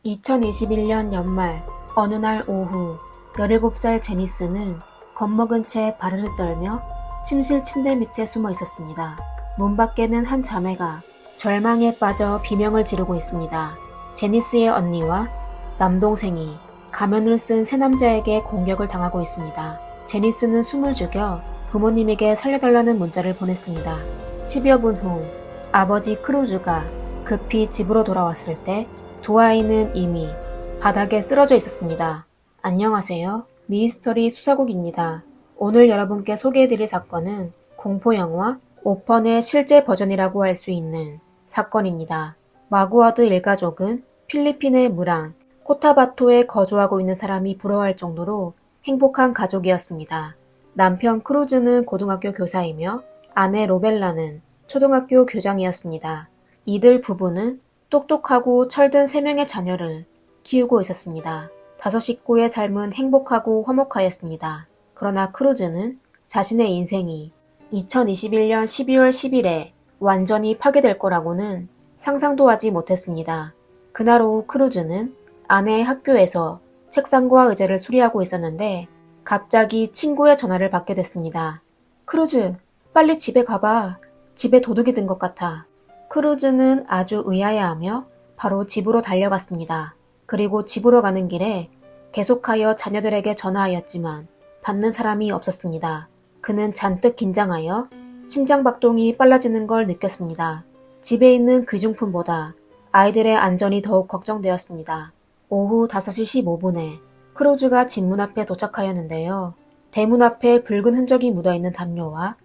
2021년 연말 어느 날 오후 17살 제니스는 겁먹은 채 발을 떨며 침실 침대 밑에 숨어 있었습니다. 문 밖에는 한 자매가 절망에 빠져 비명을 지르고 있습니다. 제니스의 언니와 남동생이 가면을 쓴 세 남자에게 공격을 당하고 있습니다. 제니스는 숨을 죽여 부모님에게 살려달라는 문자를 보냈습니다. 10여 분 후 아버지 크루즈가 급히 집으로 돌아왔을 때 두 아이는 이미 바닥에 쓰러져 있었습니다. 안녕하세요. 미스터리 수사국입니다. 오늘 여러분께 소개해드릴 사건은 공포영화 오펀의 실제 버전이라고 할 수 있는 사건입니다. 마구아드 일가족은 필리핀의 무랑 코타바토에 거주하고 있는 사람이 부러워할 정도로 행복한 가족이었습니다. 남편 크루즈는 고등학교 교사이며 아내 로벨라는 초등학교 교장이었습니다. 이들 부부는 똑똑하고 철든 3명의 자녀를 키우고 있었습니다. 5 식구의 삶은 행복하고 화목하였습니다. 그러나 크루즈는 자신의 인생이 2021년 12월 10일에 완전히 파괴될 거라고는 상상도 하지 못했습니다. 그날 오후 크루즈는 아내의 학교에서 책상과 의자를 수리하고 있었는데 갑자기 친구의 전화를 받게 됐습니다. 크루즈, 빨리 집에 가봐. 집에 도둑이 든 것 같아. 크루즈는 아주 의아해하며 바로 집으로 달려갔습니다. 그리고 집으로 가는 길에 계속하여 자녀들에게 전화하였지만 받는 사람이 없었습니다. 그는 잔뜩 긴장하여 심장박동이 빨라지는 걸 느꼈습니다. 집에 있는 귀중품보다 아이들의 안전이 더욱 걱정되었습니다. 오후 5시 15분에 크루즈가 집 문 앞에 도착하였는데요. 대문 앞에 붉은 흔적이 묻어있는 담요와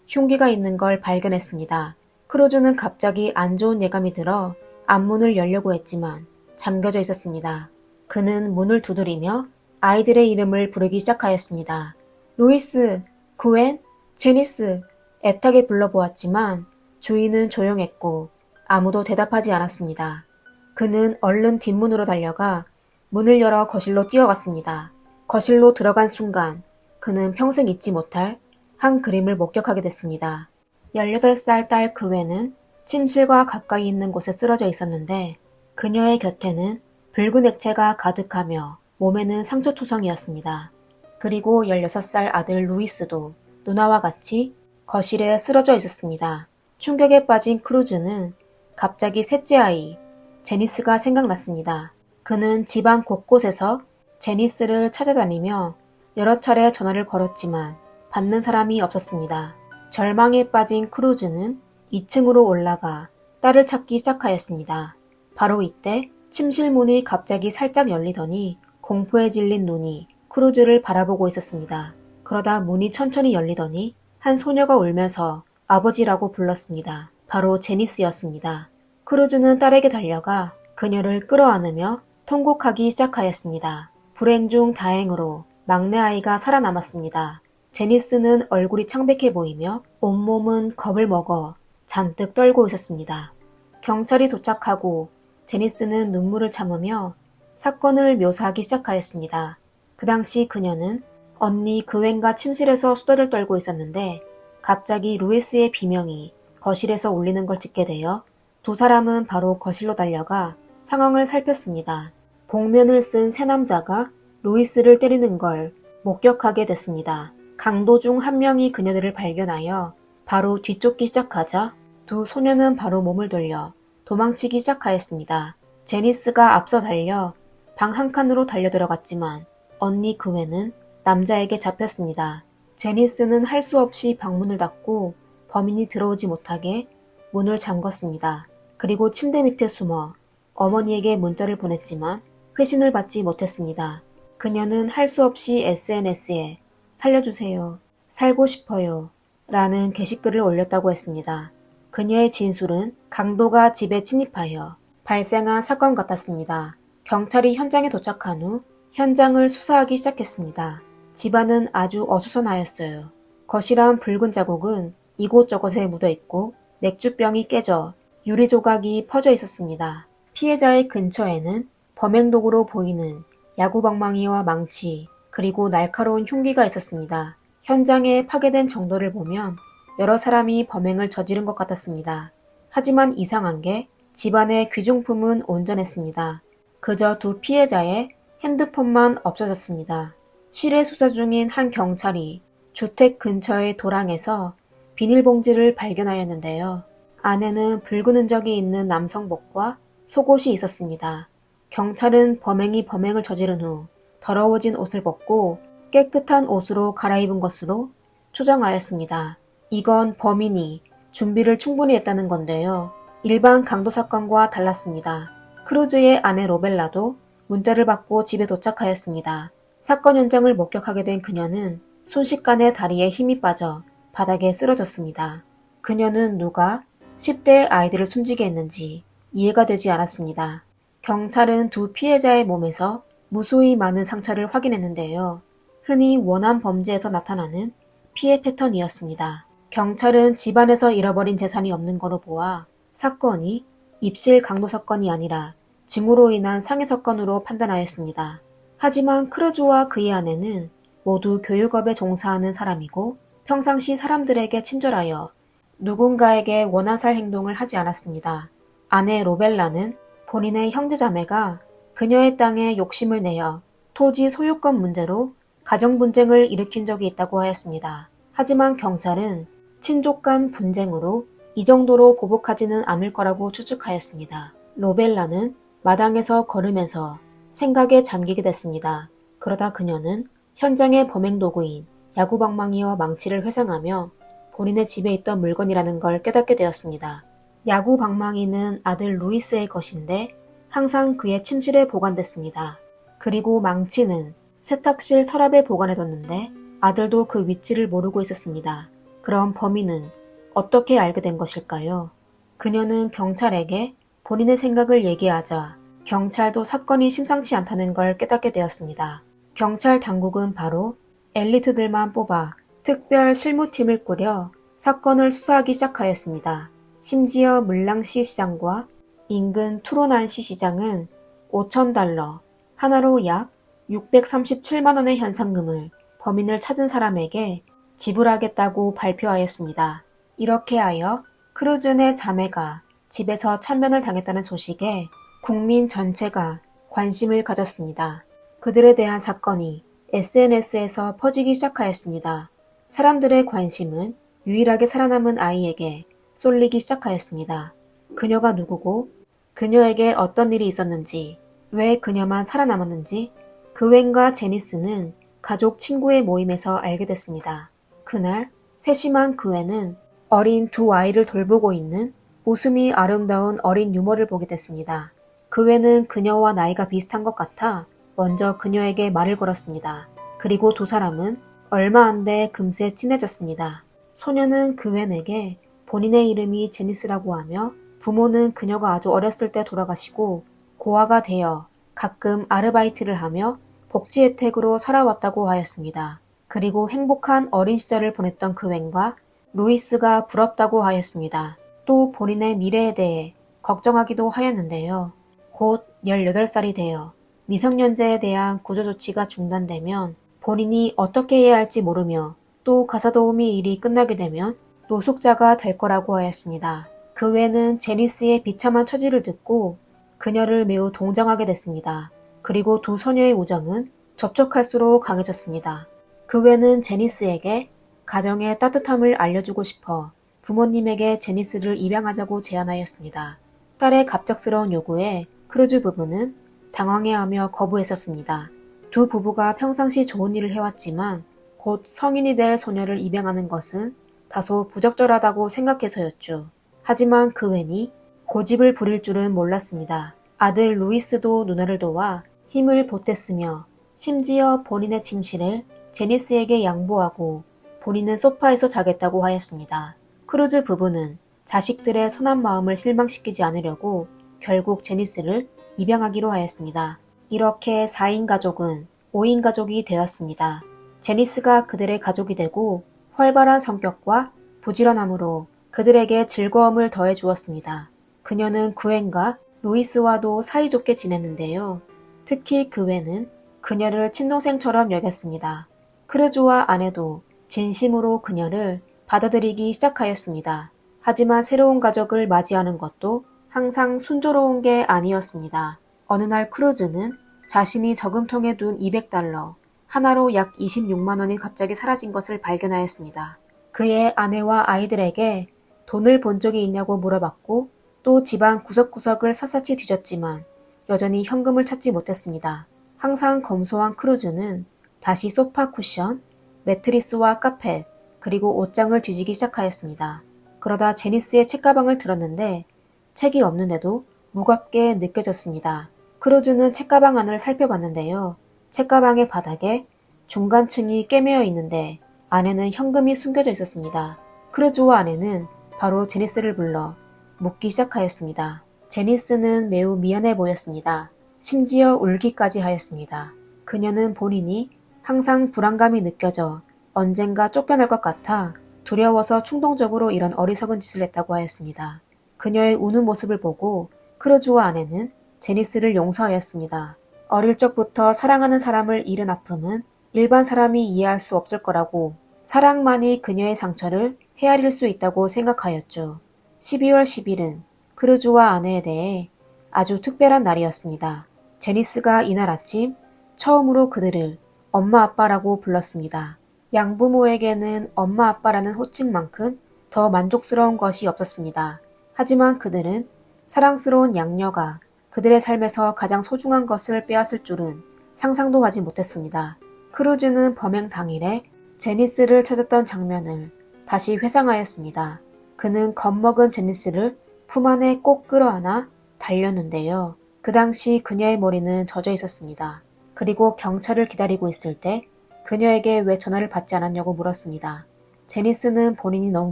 흉기가 있는 걸 발견했습니다. 크루즈는 갑자기 안 좋은 예감이 들어 앞문을 열려고 했지만 잠겨져 있었습니다. 그는 문을 두드리며 아이들의 이름을 부르기 시작하였습니다. 루이스, 구엔, 제니스, 애타게 불러보았지만 주인은 조용했고 아무도 대답하지 않았습니다. 그는 얼른 뒷문으로 달려가 문을 열어 거실로 뛰어갔습니다. 거실로 들어간 순간 그는 평생 잊지 못할 한 그림을 목격하게 됐습니다. 18살 딸 그웬은 침실과 가까이 있는 곳에 쓰러져 있었는데 그녀의 곁에는 붉은 액체가 가득하며 몸에는 상처투성이었습니다. 그리고 16살 아들 루이스도 누나와 같이 거실에 쓰러져 있었습니다. 충격에 빠진 크루즈는 갑자기 셋째 아이 제니스가 생각났습니다. 그는 집안 곳곳에서 제니스를 찾아다니며 여러 차례 전화를 걸었지만 받는 사람이 없었습니다. 절망에 빠진 크루즈는 2층으로 올라가 딸을 찾기 시작하였습니다. 바로 이때 침실 문이 갑자기 살짝 열리더니 공포에 질린 눈이 크루즈를 바라보고 있었습니다. 그러다 문이 천천히 열리더니 한 소녀가 울면서 아버지라고 불렀습니다. 바로 제니스였습니다. 크루즈는 딸에게 달려가 그녀를 끌어안으며 통곡하기 시작하였습니다. 불행 중 다행으로 막내 아이가 살아남았습니다. 제니스는 얼굴이 창백해 보이며 온몸은 겁을 먹어 잔뜩 떨고 있었습니다. 경찰이 도착하고 제니스는 눈물을 참으며 사건을 묘사하기 시작하였습니다. 그 당시 그녀는 언니 그웬과 침실에서 수다를 떨고 있었는데 갑자기 루이스의 비명이 거실에서 울리는 걸 듣게 되어 두 사람은 바로 거실로 달려가 상황을 살폈습니다. 복면을 쓴 세 남자가 루이스를 때리는 걸 목격하게 됐습니다. 강도 중 한 명이 그녀들을 발견하여 바로 뒤쫓기 시작하자 두 소녀는 바로 몸을 돌려 도망치기 시작하였습니다. 제니스가 앞서 달려 방 한 칸으로 달려들어갔지만 언니 그웬은 남자에게 잡혔습니다. 제니스는 할 수 없이 방문을 닫고 범인이 들어오지 못하게 문을 잠궜습니다. 그리고 침대 밑에 숨어 어머니에게 문자를 보냈지만 회신을 받지 못했습니다. 그녀는 할 수 없이 SNS에 살려주세요. 살고 싶어요. 라는 게시글을 올렸다고 했습니다. 그녀의 진술은 강도가 집에 침입하여 발생한 사건 같았습니다. 경찰이 현장에 도착한 후 현장을 수사하기 시작했습니다. 집안은 아주 어수선하였어요. 거실한 붉은 자국은 이곳저곳에 묻어있고 맥주병이 깨져 유리 조각이 퍼져 있었습니다. 피해자의 근처에는 범행도구로 보이는 야구방망이와 망치, 그리고 날카로운 흉기가 있었습니다. 현장에 파괴된 정도를 보면 여러 사람이 범행을 저지른 것 같았습니다. 하지만 이상한 게 집안의 귀중품은 온전했습니다. 그저 두 피해자의 핸드폰만 없어졌습니다. 실외 수사 중인 한 경찰이 주택 근처의 도랑에서 비닐봉지를 발견하였는데요. 안에는 붉은 흔적이 있는 남성복과 속옷이 있었습니다. 경찰은 범행이 범행을 저지른 후 더러워진 옷을 벗고 깨끗한 옷으로 갈아입은 것으로 추정하였습니다. 이건 범인이 준비를 충분히 했다는 건데요. 일반 강도 사건과 달랐습니다. 크루즈의 아내 로벨라도 문자를 받고 집에 도착하였습니다. 사건 현장을 목격하게 된 그녀는 순식간에 다리에 힘이 빠져 바닥에 쓰러졌습니다. 그녀는 누가 10대의 아이들을 숨지게 했는지 이해가 되지 않았습니다. 경찰은 두 피해자의 몸에서 무수히 많은 상처를 확인했는데요. 흔히 원한 범죄에서 나타나는 피해 패턴이었습니다. 경찰은 집안에서 잃어버린 재산이 없는 거로 보아 사건이 입실 강도 사건이 아니라 징후로 인한 상해 사건으로 판단하였습니다. 하지만 크루즈와 그의 아내는 모두 교육업에 종사하는 사람이고 평상시 사람들에게 친절하여 누군가에게 원한살 행동을 하지 않았습니다. 아내 로벨라는 본인의 형제자매가 그녀의 땅에 욕심을 내어 토지 소유권 문제로 가정 분쟁을 일으킨 적이 있다고 하였습니다. 하지만 경찰은 친족 간 분쟁으로 이 정도로 보복하지는 않을 거라고 추측하였습니다. 로벨라는 마당에서 걸으면서 생각에 잠기게 됐습니다. 그러다 그녀는 현장의 범행 도구인 야구방망이와 망치를 회상하며 본인의 집에 있던 물건이라는 걸 깨닫게 되었습니다. 야구방망이는 아들 루이스의 것인데 항상 그의 침실에 보관됐습니다. 그리고 망치는 세탁실 서랍에 보관해뒀는데 아들도 그 위치를 모르고 있었습니다. 그럼 범인은 어떻게 알게 된 것일까요? 그녀는 경찰에게 본인의 생각을 얘기하자 경찰도 사건이 심상치 않다는 걸 깨닫게 되었습니다. 경찰 당국은 바로 엘리트들만 뽑아 특별 실무팀을 꾸려 사건을 수사하기 시작하였습니다. 심지어 물랑시 시장과 인근 투로난시 시장은 $5,000, 하나로 약 637만 원의 현상금을 범인을 찾은 사람에게 지불하겠다고 발표하였습니다. 이렇게 하여 크루즈의 자매가 집에서 참변을 당했다는 소식에 국민 전체가 관심을 가졌습니다. 그들에 대한 사건이 SNS에서 퍼지기 시작하였습니다. 사람들의 관심은 유일하게 살아남은 아이에게 쏠리기 시작하였습니다. 그녀가 누구고 그녀에게 어떤 일이 있었는지, 왜 그녀만 살아남았는지 그웬과 제니스는 가족 친구의 모임에서 알게 됐습니다. 그날 세심한 그웬은 어린 두 아이를 돌보고 있는 웃음이 아름다운 어린 유머를 보게 됐습니다. 그웬은 그녀와 나이가 비슷한 것 같아 먼저 그녀에게 말을 걸었습니다. 그리고 두 사람은 얼마 안 돼 금세 친해졌습니다. 소녀는 그웬에게 본인의 이름이 제니스라고 하며 부모는 그녀가 아주 어렸을 때 돌아가시고 고아가 되어 가끔 아르바이트를 하며 복지 혜택으로 살아왔다고 하였습니다. 그리고 행복한 어린 시절을 보냈던 그웬과 루이스가 부럽다고 하였습니다. 또 본인의 미래에 대해 걱정하기도 하였는데요. 곧 18살이 되어 미성년자에 대한 구조조치가 중단되면 본인이 어떻게 해야 할지 모르며 또 가사도우미 일이 끝나게 되면 노숙자가 될 거라고 하였습니다. 그 외에는 제니스의 비참한 처지를 듣고 그녀를 매우 동정하게 됐습니다. 그리고 두 소녀의 우정은 접촉할수록 강해졌습니다. 그 외에는 제니스에게 가정의 따뜻함을 알려주고 싶어 부모님에게 제니스를 입양하자고 제안하였습니다. 딸의 갑작스러운 요구에 크루즈 부부는 당황해하며 거부했었습니다. 두 부부가 평상시 좋은 일을 해왔지만 곧 성인이 될 소녀를 입양하는 것은 다소 부적절하다고 생각해서였죠. 하지만 그웬이 고집을 부릴 줄은 몰랐습니다. 아들 루이스도 누나를 도와 힘을 보탰으며 심지어 본인의 침실을 제니스에게 양보하고 본인은 소파에서 자겠다고 하였습니다. 크루즈 부부는 자식들의 선한 마음을 실망시키지 않으려고 결국 제니스를 입양하기로 하였습니다. 이렇게 4인 가족은 5인 가족이 되었습니다. 제니스가 그들의 가족이 되고 활발한 성격과 부지런함으로 그들에게 즐거움을 더해 주었습니다. 그녀는 그웬과 루이스와도 사이좋게 지냈는데요. 특히 그웬은 그녀를 친동생처럼 여겼습니다. 크루즈와 아내도 진심으로 그녀를 받아들이기 시작하였습니다. 하지만 새로운 가족을 맞이하는 것도 항상 순조로운 게 아니었습니다. 어느 날 크루즈는 자신이 저금통에 둔 $200, 하나로 약 26만 원이 갑자기 사라진 것을 발견하였습니다. 그의 아내와 아이들에게 돈을 본 적이 있냐고 물어봤고 또 집안 구석구석을 샅샅이 뒤졌지만 여전히 현금을 찾지 못했습니다. 항상 검소한 크루즈는 다시 소파 쿠션, 매트리스와 카펫, 그리고 옷장을 뒤지기 시작하였습니다. 그러다 제니스의 책가방을 들었는데 책이 없는데도 무겁게 느껴졌습니다. 크루즈는 책가방 안을 살펴봤는데요. 책가방의 바닥에 중간층이 꿰매어 있는데 안에는 현금이 숨겨져 있었습니다. 크루즈와 아내는 바로 제니스를 불러 묻기 시작하였습니다. 제니스는 매우 미안해 보였습니다. 심지어 울기까지 하였습니다. 그녀는 본인이 항상 불안감이 느껴져 언젠가 쫓겨날 것 같아 두려워서 충동적으로 이런 어리석은 짓을 했다고 하였습니다. 그녀의 우는 모습을 보고 크루즈와 아내는 제니스를 용서하였습니다. 어릴 적부터 사랑하는 사람을 잃은 아픔은 일반 사람이 이해할 수 없을 거라고 사랑만이 그녀의 상처를 헤아릴 수 있다고 생각하였죠. 12월 10일은 크루즈와 아내에 대해 아주 특별한 날이었습니다. 제니스가 이날 아침 처음으로 그들을 엄마 아빠라고 불렀습니다. 양부모에게는 엄마 아빠라는 호칭만큼 더 만족스러운 것이 없었습니다. 하지만 그들은 사랑스러운 양녀가 그들의 삶에서 가장 소중한 것을 빼앗을 줄은 상상도 하지 못했습니다. 크루즈는 범행 당일에 제니스를 찾았던 장면을 다시 회상하였습니다. 그는 겁먹은 제니스를 품 안에 꼭 끌어안아 달렸는데요. 그 당시 그녀의 머리는 젖어 있었습니다. 그리고 경찰을 기다리고 있을 때 그녀에게 왜 전화를 받지 않았냐고 물었습니다. 제니스는 본인이 너무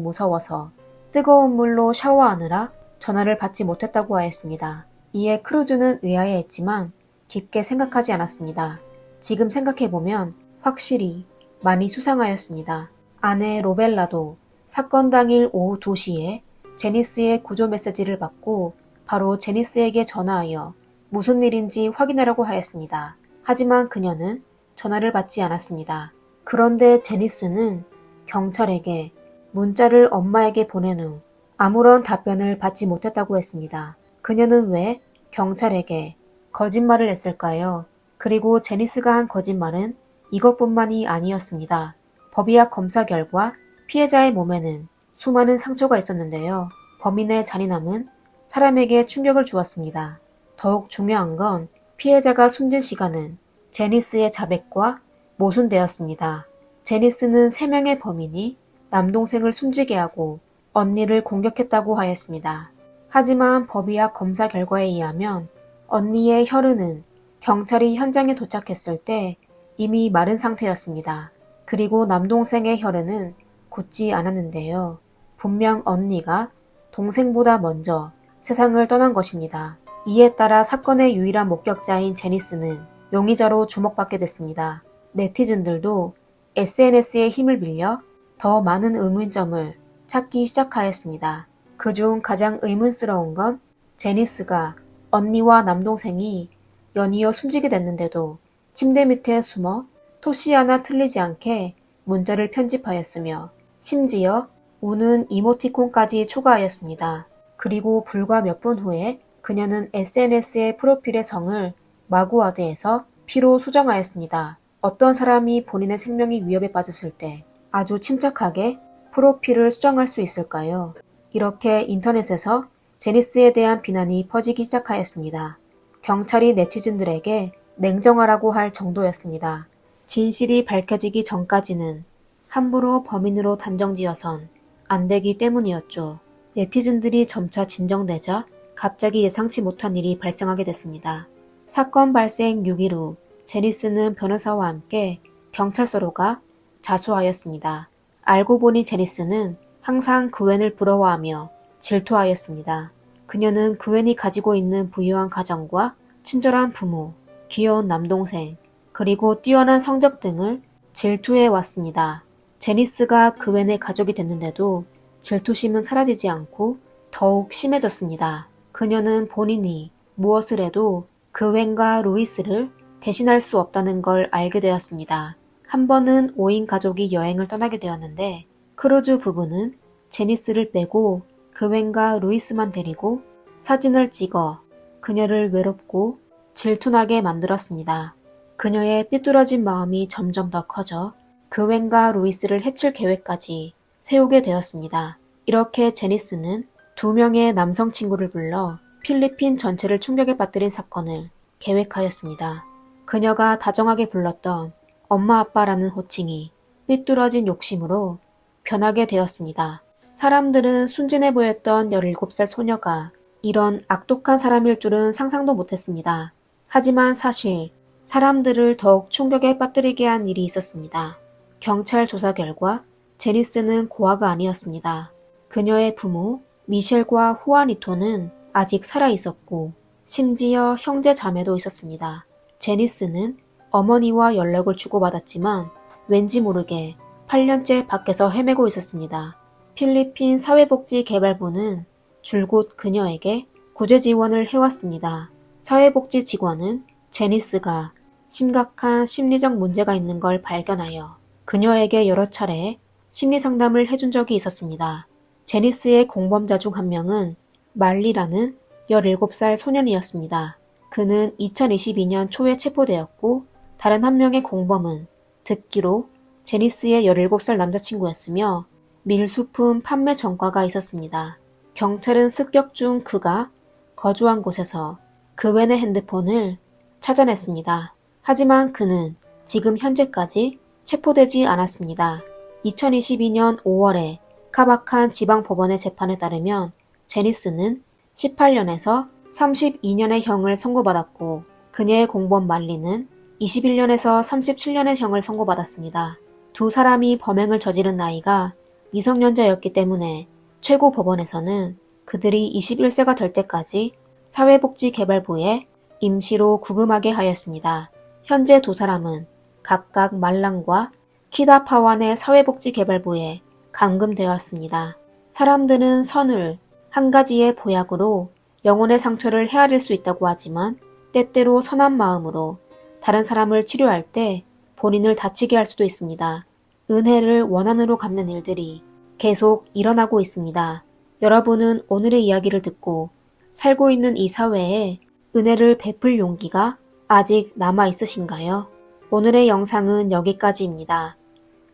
무서워서 뜨거운 물로 샤워하느라 전화를 받지 못했다고 하였습니다. 이에 크루즈는 의아해했지만 깊게 생각하지 않았습니다. 지금 생각해보면 확실히 많이 수상하였습니다. 아내 로벨라도 사건 당일 오후 2시에 제니스의 구조 메시지를 받고 바로 제니스에게 전화하여 무슨 일인지 확인하려고 하였습니다. 하지만 그녀는 전화를 받지 않았습니다. 그런데 제니스는 경찰에게 문자를 엄마에게 보낸 후 아무런 답변을 받지 못했다고 했습니다. 그녀는 왜 경찰에게 거짓말을 했을까요? 그리고 제니스가 한 거짓말은 이것뿐만이 아니었습니다. 법의학 검사 결과 피해자의 몸에는 수많은 상처가 있었는데요. 범인의 잔인함은 사람에게 충격을 주었습니다. 더욱 중요한 건 피해자가 숨진 시간은 제니스의 자백과 모순되었습니다. 제니스는 3명의 범인이 남동생을 숨지게 하고 언니를 공격했다고 하였습니다. 하지만 법의학 검사 결과에 의하면 언니의 혈흔은 경찰이 현장에 도착했을 때 이미 마른 상태였습니다. 그리고 남동생의 혈흔은 굳지 않았는데요. 분명 언니가 동생보다 먼저 세상을 떠난 것입니다. 이에 따라 사건의 유일한 목격자인 제니스는 용의자로 주목받게 됐습니다. 네티즌들도 SNS의 힘을 빌려 더 많은 의문점을 찾기 시작하였습니다. 그중 가장 의문스러운 건 제니스가 언니와 남동생이 연이어 숨지게 됐는데도 침대 밑에 숨어 토시 하나 틀리지 않게 문자를 편집하였으며 심지어 우는 이모티콘까지 추가하였습니다. 그리고 불과 몇 분 후에 그녀는 SNS의 프로필의 성을 마구와드에서 피로 수정하였습니다. 어떤 사람이 본인의 생명이 위협에 빠졌을 때 아주 침착하게 프로필을 수정할 수 있을까요? 이렇게 인터넷에서 제니스에 대한 비난이 퍼지기 시작하였습니다. 경찰이 네티즌들에게 냉정하라고 할 정도였습니다. 진실이 밝혀지기 전까지는 함부로 범인으로 단정지어선 안 되기 때문이었죠. 네티즌들이 점차 진정되자 갑자기 예상치 못한 일이 발생하게 됐습니다. 사건 발생 6일 후 제니스는 변호사와 함께 경찰서로 가 자수하였습니다. 알고 보니 제니스는 항상 그웬을 부러워하며 질투하였습니다. 그녀는 그웬이 가지고 있는 부유한 가정과 친절한 부모, 귀여운 남동생, 그리고 뛰어난 성적 등을 질투해 왔습니다. 제니스가 그웬의 가족이 됐는데도 질투심은 사라지지 않고 더욱 심해졌습니다. 그녀는 본인이 무엇을 해도 그웬과 루이스를 대신할 수 없다는 걸 알게 되었습니다. 한 번은 5인 가족이 여행을 떠나게 되었는데 크루즈 부부는 제니스를 빼고 그웬과 루이스만 데리고 사진을 찍어 그녀를 외롭고 질투나게 만들었습니다. 그녀의 삐뚤어진 마음이 점점 더 커져 그웬과 루이스를 해칠 계획까지 세우게 되었습니다. 이렇게 제니스는 2명의 남성 친구를 불러 필리핀 전체를 충격에 빠뜨린 사건을 계획하였습니다. 그녀가 다정하게 불렀던 엄마 아빠라는 호칭이 삐뚤어진 욕심으로 변하게 되었습니다. 사람들은 순진해 보였던 17살 소녀가 이런 악독한 사람일 줄은 상상도 못했습니다. 하지만 사실 사람들을 더욱 충격에 빠뜨리게 한 일이 있었습니다. 경찰 조사 결과 제니스는 고아가 아니었습니다. 그녀의 부모 미셸과 후아니토는 아직 살아 있었고 심지어 형제 자매도 있었습니다. 제니스는 어머니와 연락을 주고받았지만 왠지 모르게 8년째 밖에서 헤매고 있었습니다. 필리핀 사회복지개발부는 줄곧 그녀에게 구제 지원을 해왔습니다. 사회복지 직원은 제니스가 심각한 심리적 문제가 있는 걸 발견하여 그녀에게 여러 차례 심리 상담을 해준 적이 있었습니다. 제니스의 공범자 중 한 명은 말리라는 17살 소년이었습니다. 그는 2022년 초에 체포되었고 다른 한 명의 공범은 듣기로 제니스의 17살 남자친구였으며 밀수품 판매 전과가 있었습니다. 경찰은 습격 중 그가 거주한 곳에서 그웬의 핸드폰을 찾아냈습니다. 하지만 그는 지금 현재까지 체포되지 않았습니다. 2022년 5월에 카바칸 지방법원의 재판에 따르면 제니스는 18년에서 32년의 형을 선고받았고 그녀의 공범 말리는 21년에서 37년의 형을 선고받았습니다. 두 사람이 범행을 저지른 나이가 미성년자였기 때문에 최고법원에서는 그들이 21세가 될 때까지 사회복지개발부에 임시로 구금하게 하였습니다. 현재 두 사람은 각각 말랑과 키다파완의 사회복지개발부에 감금되었습니다. 사람들은 선을 한 가지의 보약으로 영혼의 상처를 헤아릴 수 있다고 하지만 때때로 선한 마음으로 다른 사람을 치료할 때 본인을 다치게 할 수도 있습니다. 은혜를 원한으로 갚는 일들이 계속 일어나고 있습니다. 여러분은 오늘의 이야기를 듣고 살고 있는 이 사회에 은혜를 베풀 용기가 아직 남아 있으신가요? 오늘의 영상은 여기까지입니다.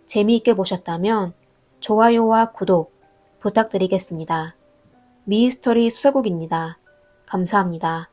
재미있게 보셨다면 좋아요와 구독 부탁드리겠습니다. 미스터리 수사국입니다. 감사합니다.